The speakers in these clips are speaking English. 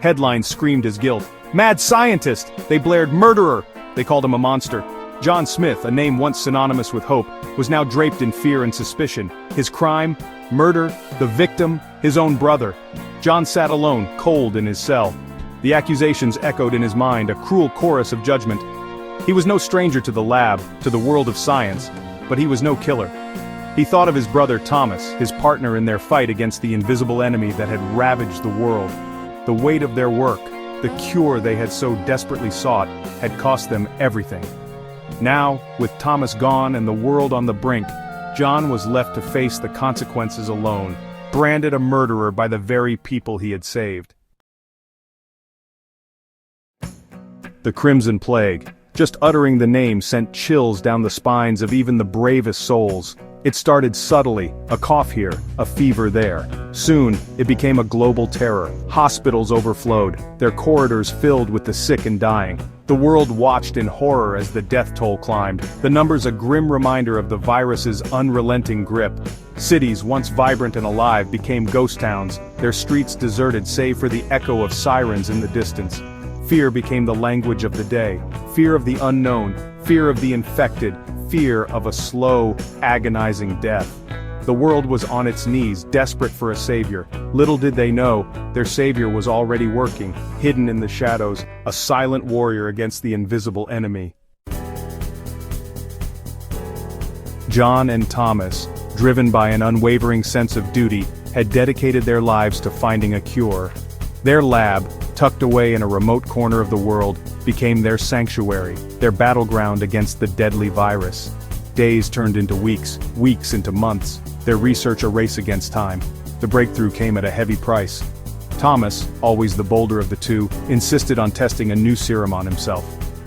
Headlines screamed his guilt. Mad scientist! They blared murderer! They called him a monster. John Smith, a name once synonymous with hope, was now draped in fear and suspicion. His crime? Murder? The victim? His own brother. John sat alone, cold in his cell. The accusations echoed in his mind, a cruel chorus of judgment. He was no stranger to the lab, to the world of science, but he was no killer. He thought of his brother Thomas, his partner in their fight against the invisible enemy that had ravaged the world. The weight of their work, the cure they had so desperately sought, had cost them everything. Now, with Thomas gone and the world on the brink, John was left to face the consequences alone, branded a murderer by the very people he had saved. The Crimson Plague. Just uttering the name sent chills down the spines of even the bravest souls. It started subtly, a cough here, a fever there. Soon, it became a global terror. Hospitals overflowed, their corridors filled with the sick and dying. The world watched in horror as the death toll climbed, the numbers a grim reminder of the virus's unrelenting grip. Cities, once vibrant and alive, became ghost towns, their streets deserted save for the echo of sirens in the distance. Fear became the language of the day. Fear of the unknown, fear of the infected, fear of a slow, agonizing death. The world was on its knees, desperate for a savior. Little did they know, their savior was already working, hidden in the shadows, a silent warrior against the invisible enemy. John and Thomas, driven by an unwavering sense of duty, had dedicated their lives to finding a cure. Their lab, tucked away in a remote corner of the world, became their sanctuary, their battleground against the deadly virus. Days turned into weeks, weeks into months, their research a race against time. The breakthrough came at a heavy price. Thomas, always the bolder of the two, insisted on testing a new serum on himself.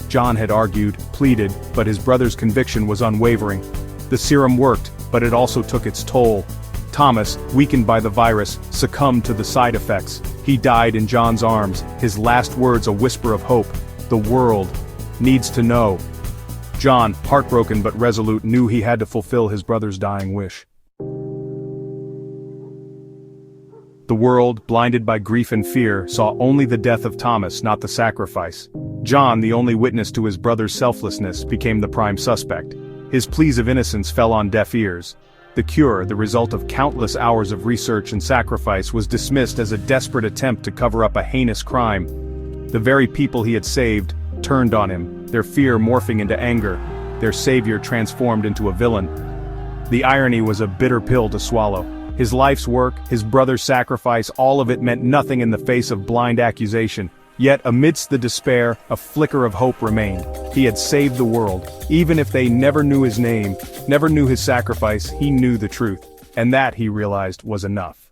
John had argued, pleaded, but his brother's conviction was unwavering. The serum worked, but it also took its toll. Thomas, weakened by the virus, succumbed to the side effects. He died in John's arms, his last words a whisper of hope. The world needs to know. John, heartbroken but resolute, knew he had to fulfill his brother's dying wish. The world, blinded by grief and fear, saw only the death of Thomas, not the sacrifice. John, the only witness to his brother's selflessness, became the prime suspect. His pleas of innocence fell on deaf ears. The cure, the result of countless hours of research and sacrifice, was dismissed as a desperate attempt to cover up a heinous crime. The very people he had saved turned on him, their fear morphing into anger, their savior transformed into a villain. The irony was a bitter pill to swallow. His life's work, his brother's sacrifice, all of it meant nothing in the face of blind accusation. Yet amidst the despair, a flicker of hope remained. He had saved the world. Even if they never knew his name, never knew his sacrifice, he knew the truth. And that, he realized, was enough.